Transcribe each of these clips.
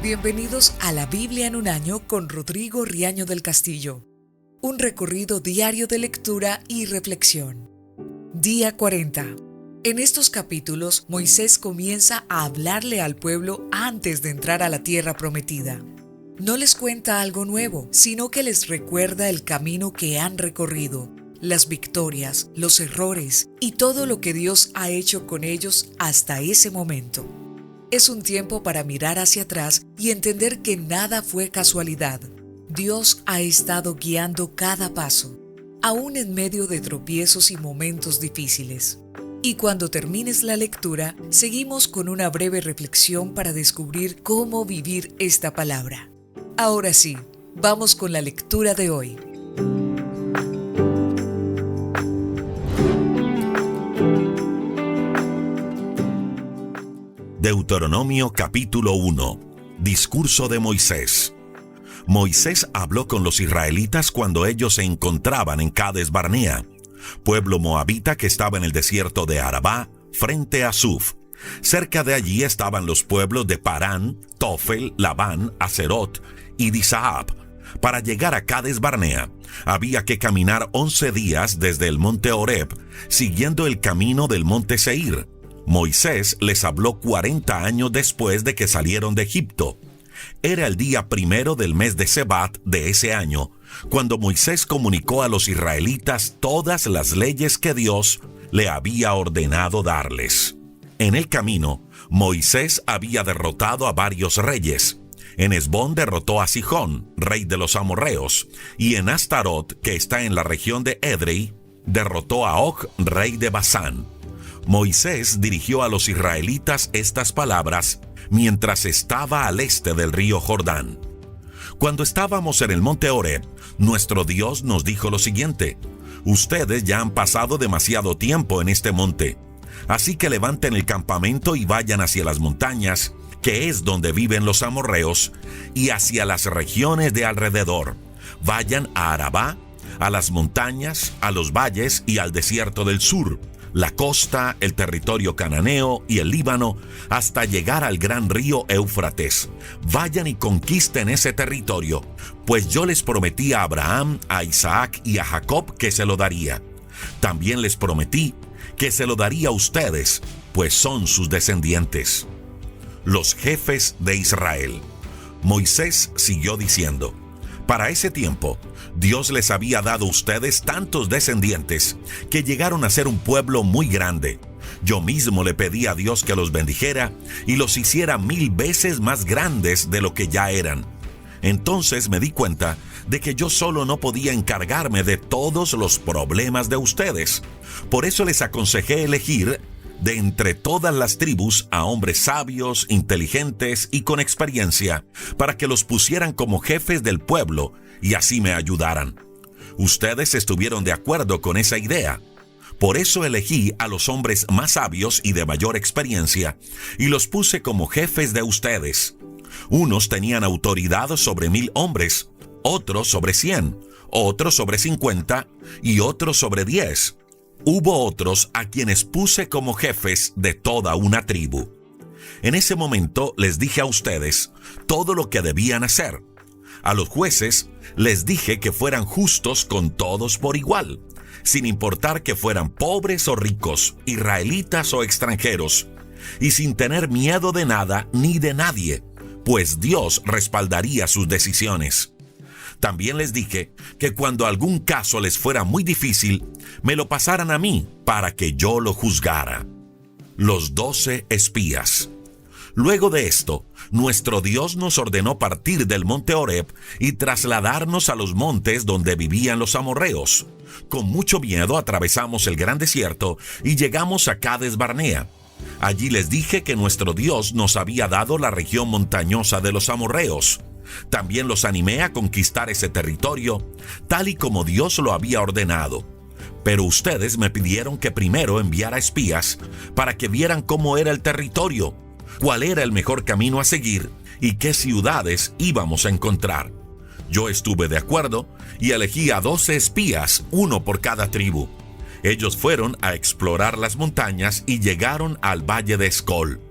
Bienvenidos a la Biblia en un año con Rodrigo Riaño del Castillo. Un recorrido diario de lectura y reflexión. Día 40. En estos capítulos, Moisés comienza a hablarle al pueblo antes de entrar a la tierra prometida. No les cuenta algo nuevo, sino que les recuerda el camino que han recorrido, las victorias, los errores y todo lo que Dios ha hecho con ellos hasta ese momento. Es un tiempo para mirar hacia atrás y entender que nada fue casualidad. Dios ha estado guiando cada paso, aún en medio de tropiezos y momentos difíciles. Y cuando termines la lectura, seguimos con una breve reflexión para descubrir cómo vivir esta palabra. Ahora sí, vamos con la lectura de hoy. Deuteronomio capítulo 1. Discurso de Moisés. Moisés habló con los israelitas cuando ellos se encontraban en Cades Barnea, pueblo moabita que estaba en el desierto de Arabá, frente a Suf. Cerca de allí estaban los pueblos de Parán, Tofel, Labán, Aserot y Disaab. Para llegar a Cades Barnea, había que caminar 11 días desde el monte Horeb, siguiendo el camino del monte Seir. Moisés les habló 40 años después de que salieron de Egipto. Era el día primero del mes de Sebat de ese año, cuando Moisés comunicó a los israelitas todas las leyes que Dios le había ordenado darles. En el camino, Moisés había derrotado a varios reyes. En Hesbón derrotó a Sihón, rey de los amorreos, y en Astarot, que está en la región de Edrei, derrotó a Og, rey de Basán. Moisés dirigió a los israelitas estas palabras mientras estaba al este del río Jordán. Cuando estábamos en el monte Horeb, nuestro Dios nos dijo lo siguiente: ustedes ya han pasado demasiado tiempo en este monte, así que levanten el campamento y vayan hacia las montañas, que es donde viven los amorreos, y hacia las regiones de alrededor. Vayan a Arabá, a las montañas, a los valles y al desierto del sur, la costa, el territorio cananeo y el Líbano, hasta llegar al gran río Éufrates. Vayan y conquisten ese territorio, pues yo les prometí a Abraham, a Isaac y a Jacob que se lo daría. También les prometí que se lo daría a ustedes, pues son sus descendientes. Los jefes de Israel. Moisés siguió diciendo: para ese tiempo, Dios les había dado a ustedes tantos descendientes que llegaron a ser un pueblo muy grande. Yo mismo le pedí a Dios que los bendijera y los hiciera 1000 veces más grandes de lo que ya eran. Entonces me di cuenta de que yo solo no podía encargarme de todos los problemas de ustedes. Por eso les aconsejé elegir de entre todas las tribus a hombres sabios, inteligentes y con experiencia, para que los pusieran como jefes del pueblo y así me ayudaran. Ustedes estuvieron de acuerdo con esa idea. Por eso elegí a los hombres más sabios y de mayor experiencia y los puse como jefes de ustedes. Unos tenían autoridad sobre 1000 hombres, otros sobre 100, otros sobre 50 y otros sobre 10. Hubo otros a quienes puse como jefes de toda una tribu. En ese momento les dije a ustedes todo lo que debían hacer. A los jueces les dije que fueran justos con todos por igual, sin importar que fueran pobres o ricos, israelitas o extranjeros, y sin tener miedo de nada ni de nadie, pues Dios respaldaría sus decisiones. También les dije que cuando algún caso les fuera muy difícil, me lo pasaran a mí para que yo lo juzgara. Los 12 espías. Luego de esto, nuestro Dios nos ordenó partir del monte Horeb y trasladarnos a los montes donde vivían los amorreos. Con mucho miedo atravesamos el gran desierto y llegamos a Cades Barnea. Allí les dije que nuestro Dios nos había dado la región montañosa de los amorreos. También los animé a conquistar ese territorio, tal y como Dios lo había ordenado. Pero ustedes me pidieron que primero enviara espías para que vieran cómo era el territorio, cuál era el mejor camino a seguir y qué ciudades íbamos a encontrar. Yo estuve de acuerdo y elegí a 12 espías, uno por cada tribu. Ellos fueron a explorar las montañas y llegaron al valle de Escol.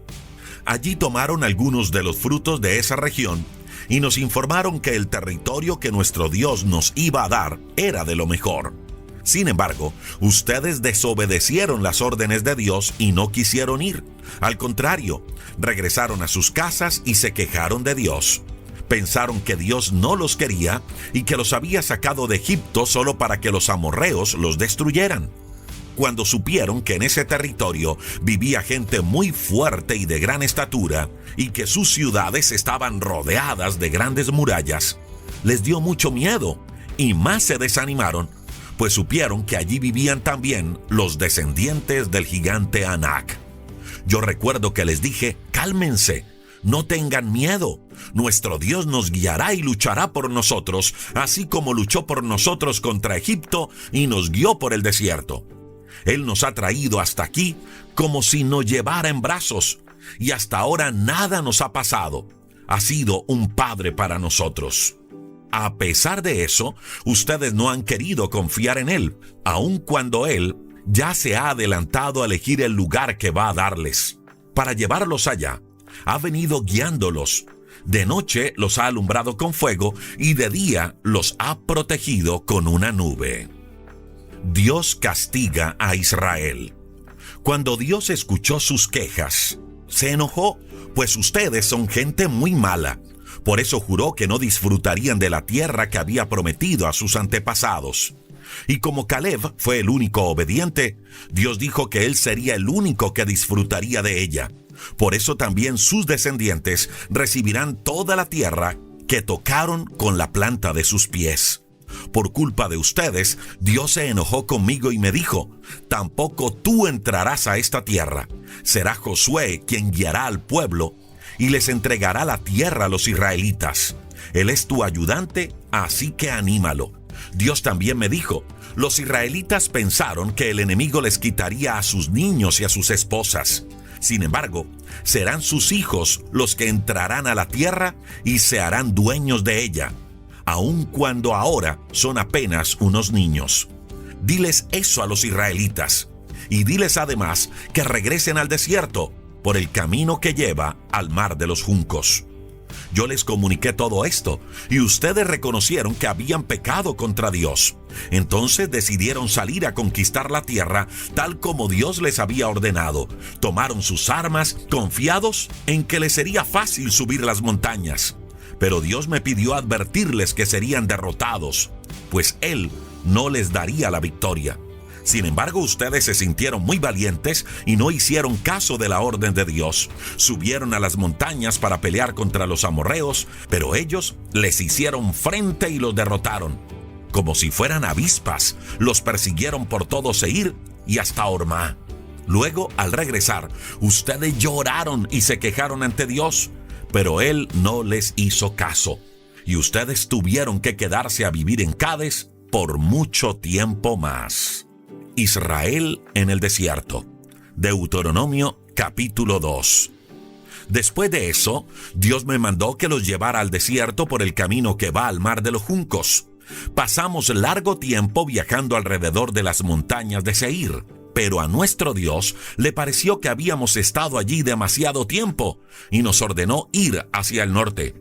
Allí tomaron algunos de los frutos de esa región y nos informaron que el territorio que nuestro Dios nos iba a dar era de lo mejor. Sin embargo, ustedes desobedecieron las órdenes de Dios y no quisieron ir. Al contrario, regresaron a sus casas y se quejaron de Dios. Pensaron que Dios no los quería y que los había sacado de Egipto solo para que los amorreos los destruyeran. Cuando supieron que en ese territorio vivía gente muy fuerte y de gran estatura, y que sus ciudades estaban rodeadas de grandes murallas, les dio mucho miedo y más se desanimaron, pues supieron que allí vivían también los descendientes del gigante Anac. Yo recuerdo que les dije: cálmense, no tengan miedo, nuestro Dios nos guiará y luchará por nosotros, así como luchó por nosotros contra Egipto y nos guió por el desierto. Él nos ha traído hasta aquí como si nos llevara en brazos, y hasta ahora nada nos ha pasado. Ha sido un padre para nosotros. A pesar de eso, ustedes no han querido confiar en Él, aun cuando Él ya se ha adelantado a elegir el lugar que va a darles. Para llevarlos allá, ha venido guiándolos. De noche los ha alumbrado con fuego y de día los ha protegido con una nube. Dios castiga a Israel. Cuando Dios escuchó sus quejas, se enojó, pues ustedes son gente muy mala. Por eso juró que no disfrutarían de la tierra que había prometido a sus antepasados. Y como Caleb fue el único obediente, Dios dijo que él sería el único que disfrutaría de ella. Por eso también sus descendientes recibirán toda la tierra que tocaron con la planta de sus pies. Por culpa de ustedes, Dios se enojó conmigo y me dijo: tampoco tú entrarás a esta tierra. Será Josué quien guiará al pueblo y les entregará la tierra a los israelitas. Él es tu ayudante, así que anímalo. Dios también me dijo: los israelitas pensaron que el enemigo les quitaría a sus niños y a sus esposas. Sin embargo, serán sus hijos los que entrarán a la tierra y se harán dueños de ella, aun cuando ahora son apenas unos niños. Diles eso a los israelitas, y diles además que regresen al desierto por el camino que lleva al mar de los juncos. Yo les comuniqué todo esto, y ustedes reconocieron que habían pecado contra Dios. Entonces decidieron salir a conquistar la tierra tal como Dios les había ordenado. Tomaron sus armas, confiados en que les sería fácil subir las montañas. Pero Dios me pidió advertirles que serían derrotados, pues Él no les daría la victoria. Sin embargo, ustedes se sintieron muy valientes y no hicieron caso de la orden de Dios. Subieron a las montañas para pelear contra los amorreos, pero ellos les hicieron frente y los derrotaron. Como si fueran avispas, los persiguieron por todo Seir y hasta Hormá. Luego, al regresar, ustedes lloraron y se quejaron ante Dios, pero Él no les hizo caso, y ustedes tuvieron que quedarse a vivir en Cades por mucho tiempo más. Israel en el desierto. Deuteronomio capítulo 2. Después de eso, Dios me mandó que los llevara al desierto por el camino que va al mar de los juncos. Pasamos largo tiempo viajando alrededor de las montañas de Seir, pero a nuestro Dios le pareció que habíamos estado allí demasiado tiempo y nos ordenó ir hacia el norte.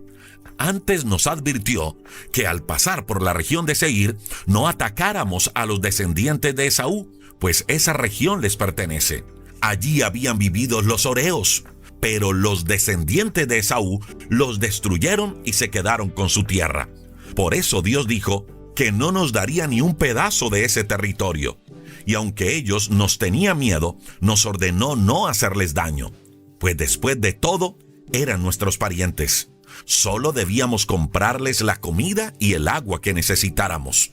Antes nos advirtió que al pasar por la región de Seir no atacáramos a los descendientes de Esaú, pues esa región les pertenece. Allí habían vivido los horeos, pero los descendientes de Esaú los destruyeron y se quedaron con su tierra. Por eso Dios dijo que no nos daría ni un pedazo de ese territorio. Y aunque ellos nos tenían miedo, nos ordenó no hacerles daño, pues después de todo eran nuestros parientes. Solo debíamos comprarles la comida y el agua que necesitáramos.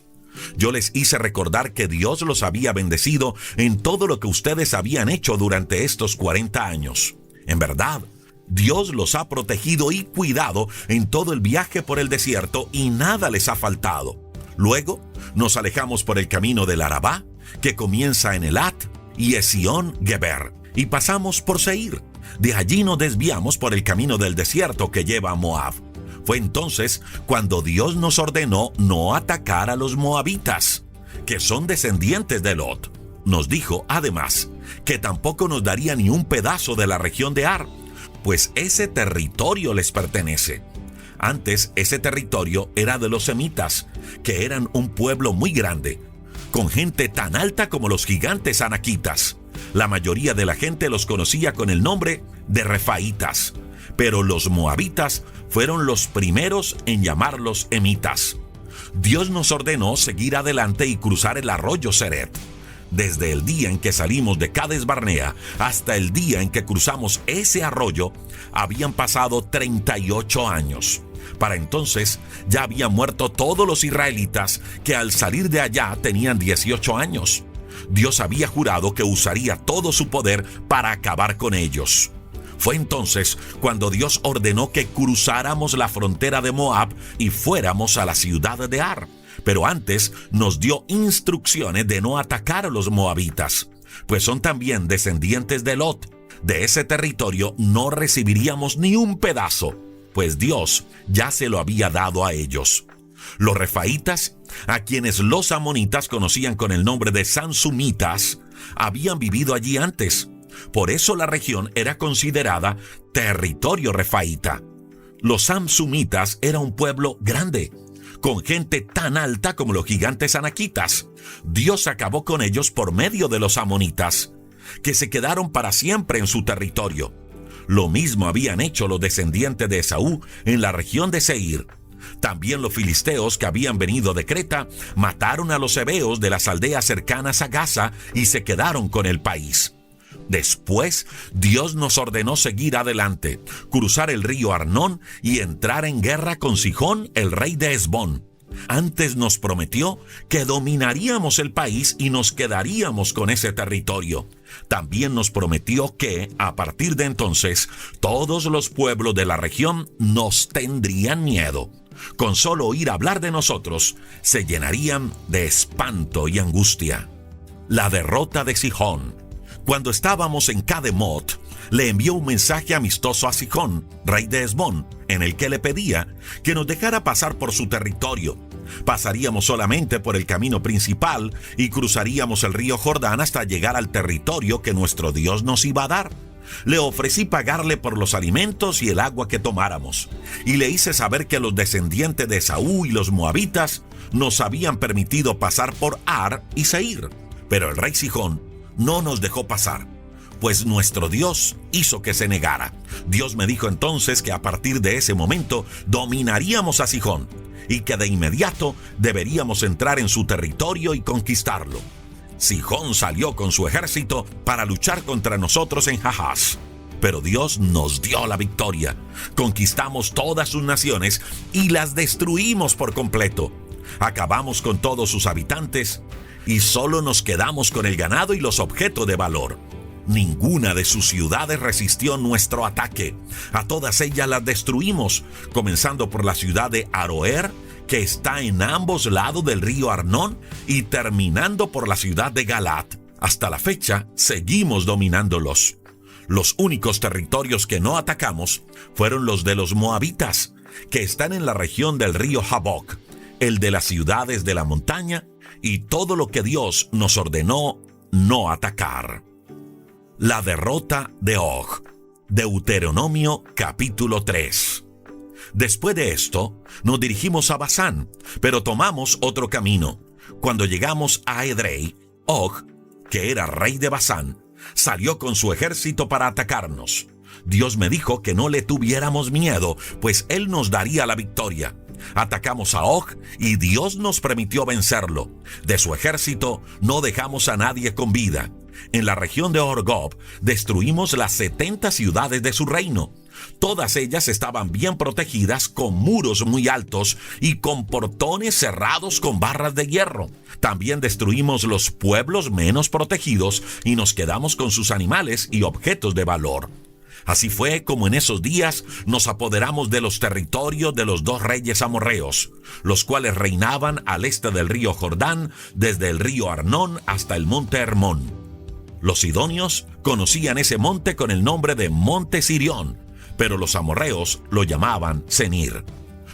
Yo les hice recordar que Dios los había bendecido en todo lo que ustedes habían hecho durante estos 40 años. En verdad, Dios los ha protegido y cuidado en todo el viaje por el desierto y nada les ha faltado. Luego, nos alejamos por el camino del Arabá, que comienza en Elat y Esión Geber, y pasamos por Seir. De allí nos desviamos por el camino del desierto que lleva a Moab. Fue entonces cuando Dios nos ordenó no atacar a los moabitas, que son descendientes de Lot. Nos dijo, además, que tampoco nos daría ni un pedazo de la región de Ar, pues ese territorio les pertenece. Antes ese territorio era de los semitas, que eran un pueblo muy grande, con gente tan alta como los gigantes anaquitas. La mayoría de la gente los conocía con el nombre de refaítas, pero los moabitas fueron los primeros en llamarlos emitas. Dios nos ordenó seguir adelante y cruzar el arroyo Seret. Desde el día en que salimos de Cades Barnea hasta el día en que cruzamos ese arroyo, habían pasado 38 años. Para entonces ya habían muerto todos los israelitas que al salir de allá tenían 18 años. Dios había jurado que usaría todo su poder para acabar con ellos. Fue entonces cuando Dios ordenó que cruzáramos la frontera de Moab y fuéramos a la ciudad de Ar. Pero antes nos dio instrucciones de no atacar a los moabitas, pues son también descendientes de Lot. De ese territorio no recibiríamos ni un pedazo, pues Dios ya se lo había dado a ellos. Los refaítas, a quienes los amonitas conocían con el nombre de sansumitas, habían vivido allí antes. Por eso la región era considerada territorio refaíta. Los sansumitas era un pueblo grande, con gente tan alta como los gigantes anaquitas. Dios acabó con ellos por medio de los amonitas, que se quedaron para siempre en su territorio. Lo mismo habían hecho los descendientes de Esaú en la región de Seir. También los filisteos que habían venido de Creta mataron a los heveos de las aldeas cercanas a Gaza y se quedaron con el país. Después, Dios nos ordenó seguir adelante, cruzar el río Arnón y entrar en guerra con Sihón, el rey de Hesbón. Antes nos prometió que dominaríamos el país y nos quedaríamos con ese territorio. También nos prometió que, a partir de entonces, todos los pueblos de la región nos tendrían miedo. Con solo oír hablar de nosotros, se llenarían de espanto y angustia. La derrota de Sihón. Cuando estábamos en Cademot, le envió un mensaje amistoso a Sihón, rey de Hesbón, en el que le pedía que nos dejara pasar por su territorio. Pasaríamos solamente por el camino principal y cruzaríamos el río Jordán hasta llegar al territorio que nuestro Dios nos iba a dar. Le ofrecí pagarle por los alimentos y el agua que tomáramos, y le hice saber que los descendientes de Esaú y los moabitas nos habían permitido pasar por Ar y Seir. Pero el rey Sihón no nos dejó pasar, pues nuestro Dios hizo que se negara. Dios me dijo entonces que a partir de ese momento dominaríamos a Sihón y que de inmediato deberíamos entrar en su territorio y conquistarlo. Sihón salió con su ejército para luchar contra nosotros en Jahaz, pero Dios nos dio la victoria. Conquistamos todas sus naciones y las destruimos por completo. Acabamos con todos sus habitantes y solo nos quedamos con el ganado y los objetos de valor. Ninguna de sus ciudades resistió nuestro ataque. A todas ellas las destruimos, comenzando por la ciudad de Aroer, que está en ambos lados del río Arnón, y terminando por la ciudad de Galat. Hasta la fecha, seguimos dominándolos. Los únicos territorios que no atacamos fueron los de los moabitas, que están en la región del río Jaboc, el de las ciudades de la montaña, y todo lo que Dios nos ordenó no atacar. La derrota de Og. Deuteronomio capítulo 3. Después de esto, nos dirigimos a Basán, pero tomamos otro camino. Cuando llegamos a Edrei, Og, que era rey de Basán, salió con su ejército para atacarnos. Dios me dijo que no le tuviéramos miedo, pues él nos daría la victoria. Atacamos a Og y Dios nos permitió vencerlo. De su ejército no dejamos a nadie con vida. En la región de Orgob destruimos las 70 ciudades de su reino. Todas ellas estaban bien protegidas con muros muy altos y con portones cerrados con barras de hierro. También destruimos los pueblos menos protegidos y nos quedamos con sus animales y objetos de valor. Así fue como en esos días nos apoderamos de los territorios de los 2 reyes amorreos, los cuales reinaban al este del río Jordán, desde el río Arnón hasta el monte Hermón. Los sidonios conocían ese monte con el nombre de Monte Sirión, pero los amorreos lo llamaban Senir.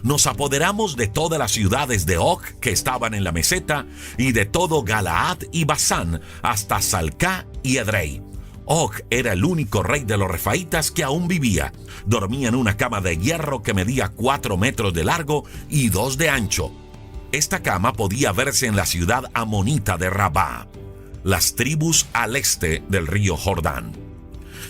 Nos apoderamos de todas las ciudades de Og que estaban en la meseta y de todo Galaad y Basán hasta Salcá y Edrei. Og era el único rey de los refaítas que aún vivía. Dormía en una cama de hierro que medía 4 metros de largo y 2 de ancho. Esta cama podía verse en la ciudad amonita de Rabá, las tribus al este del río Jordán.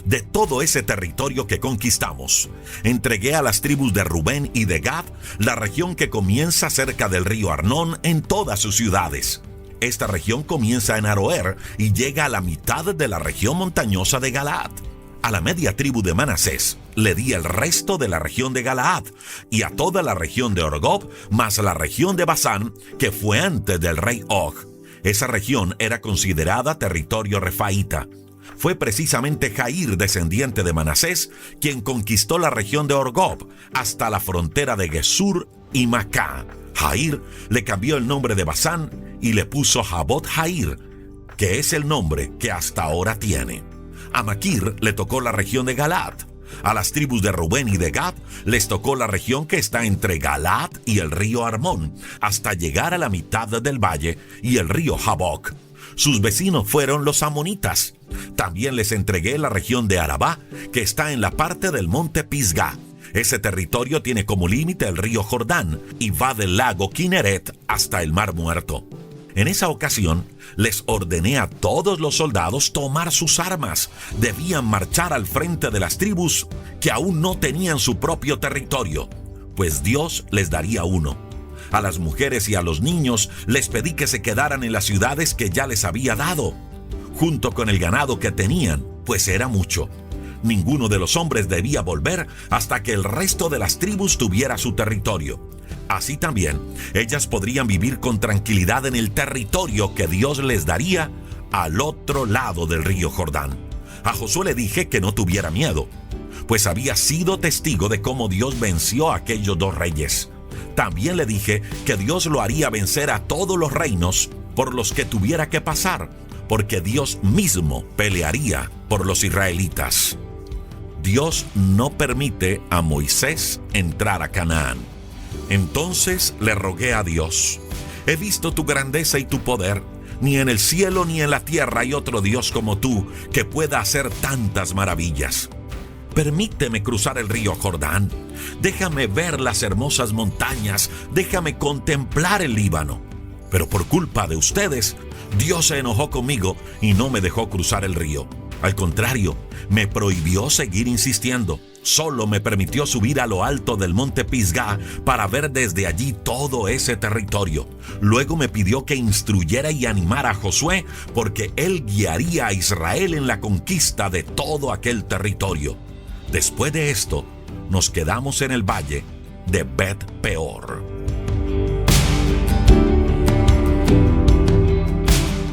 De todo ese territorio que conquistamos, entregué a las tribus de Rubén y de Gad la región que comienza cerca del río Arnón en todas sus ciudades. Esta región comienza en Aroer y llega a la mitad de la región montañosa de Galaad. A la media tribu de Manasés le di el resto de la región de Galaad y a toda la región de Orgob, más la región de Basán, que fue antes del rey Og. Esa región era considerada territorio refaíta. Fue precisamente Jair, descendiente de Manasés, quien conquistó la región de Orgob hasta la frontera de Gesur y Macá. Jair le cambió el nombre de Basán y le puso Jabot Jair, que es el nombre que hasta ahora tiene. A Maquir le tocó la región de Galaad. A las tribus de Rubén y de Gad les tocó la región que está entre Galaad y el río Armón, hasta llegar a la mitad del valle y el río Jaboc. Sus vecinos fueron los amonitas. También les entregué la región de Arabá, que está en la parte del monte Pisgah. Ese territorio tiene como límite el río Jordán y va del lago Kinneret hasta el Mar Muerto. En esa ocasión, les ordené a todos los soldados tomar sus armas. Debían marchar al frente de las tribus que aún no tenían su propio territorio, pues Dios les daría uno. A las mujeres y a los niños les pedí que se quedaran en las ciudades que ya les había dado, junto con el ganado que tenían, pues era mucho. Ninguno de los hombres debía volver hasta que el resto de las tribus tuviera su territorio. Así también, ellas podrían vivir con tranquilidad en el territorio que Dios les daría al otro lado del río Jordán. A Josué le dije que no tuviera miedo, pues había sido testigo de cómo Dios venció a aquellos 2 reyes. También le dije que Dios lo haría vencer a todos los reinos por los que tuviera que pasar, porque Dios mismo pelearía por los israelitas. Dios no permite a Moisés entrar a Canaán. Entonces le rogué a Dios: he visto tu grandeza y tu poder. Ni en el cielo ni en la tierra hay otro Dios como tú que pueda hacer tantas maravillas. Permíteme cruzar el río Jordán. Déjame ver las hermosas montañas. Déjame contemplar el Líbano. Pero por culpa de ustedes, Dios se enojó conmigo y no me dejó cruzar el río. Al contrario, me prohibió seguir insistiendo. Solo me permitió subir a lo alto del monte Pisgah para ver desde allí todo ese territorio. Luego me pidió que instruyera y animara a Josué, porque él guiaría a Israel en la conquista de todo aquel territorio. Después de esto, nos quedamos en el valle de Bet Peor.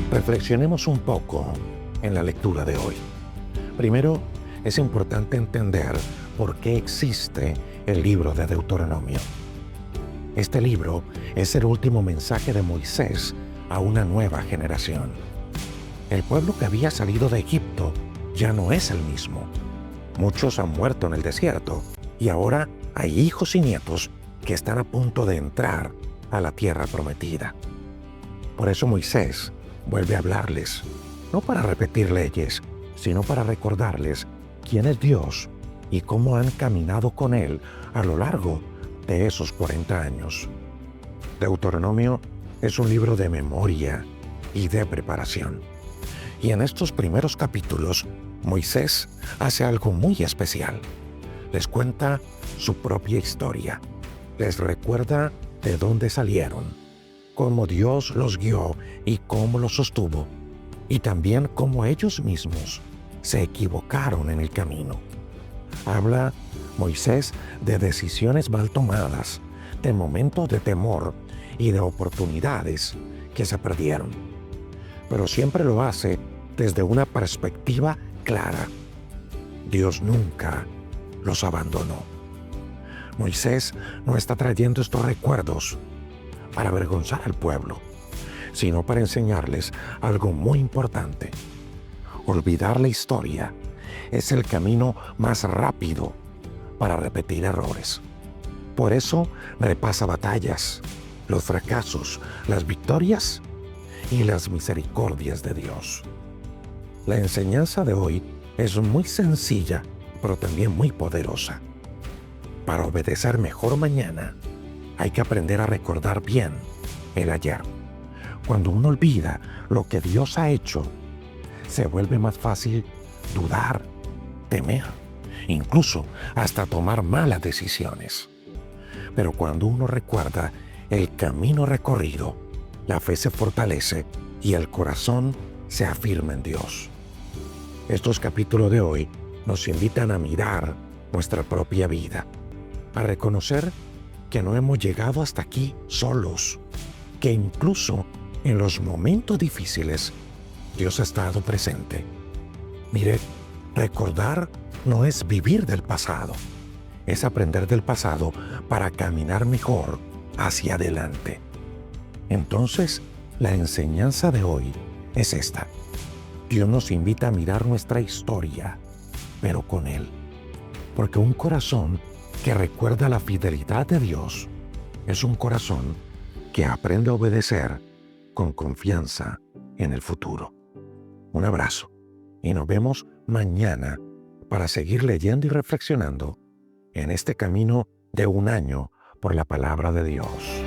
Reflexionemos un poco en la lectura de hoy. Primero, es importante entender por qué existe el libro de Deuteronomio. Este libro es el último mensaje de Moisés a una nueva generación. El pueblo que había salido de Egipto ya no es el mismo. Muchos han muerto en el desierto y ahora hay hijos y nietos que están a punto de entrar a la tierra prometida. Por eso Moisés vuelve a hablarles, no para repetir leyes, sino para recordarles quién es Dios y cómo han caminado con Él a lo largo de esos 40 años. Deuteronomio es un libro de memoria y de preparación. Y en estos primeros capítulos, Moisés hace algo muy especial. Les cuenta su propia historia. Les recuerda de dónde salieron, cómo Dios los guió y cómo los sostuvo, y también cómo ellos mismos se equivocaron en el camino. Habla Moisés de decisiones mal tomadas, de momentos de temor y de oportunidades que se perdieron. Pero siempre lo hace desde una perspectiva clara. Dios nunca los abandonó. Moisés no está trayendo estos recuerdos para avergonzar al pueblo, sino para enseñarles algo muy importante. Olvidar la historia es el camino más rápido para repetir errores. Por eso repasa batallas, los fracasos, las victorias y las misericordias de Dios. La enseñanza de hoy es muy sencilla, pero también muy poderosa. Para obedecer mejor mañana, hay que aprender a recordar bien el ayer. Cuando uno olvida lo que Dios ha hecho, se vuelve más fácil dudar, temer, incluso hasta tomar malas decisiones. Pero cuando uno recuerda el camino recorrido, la fe se fortalece y el corazón se afirma en Dios. Estos capítulos de hoy nos invitan a mirar nuestra propia vida, a reconocer que no hemos llegado hasta aquí solos, que incluso en los momentos difíciles Dios ha estado presente. Mire, recordar no es vivir del pasado, es aprender del pasado para caminar mejor hacia adelante. Entonces, la enseñanza de hoy es esta. Dios nos invita a mirar nuestra historia, pero con Él. Porque un corazón que recuerda la fidelidad de Dios es un corazón que aprende a obedecer con confianza en el futuro. Un abrazo y nos vemos mañana para seguir leyendo y reflexionando en este camino de un año por la palabra de Dios.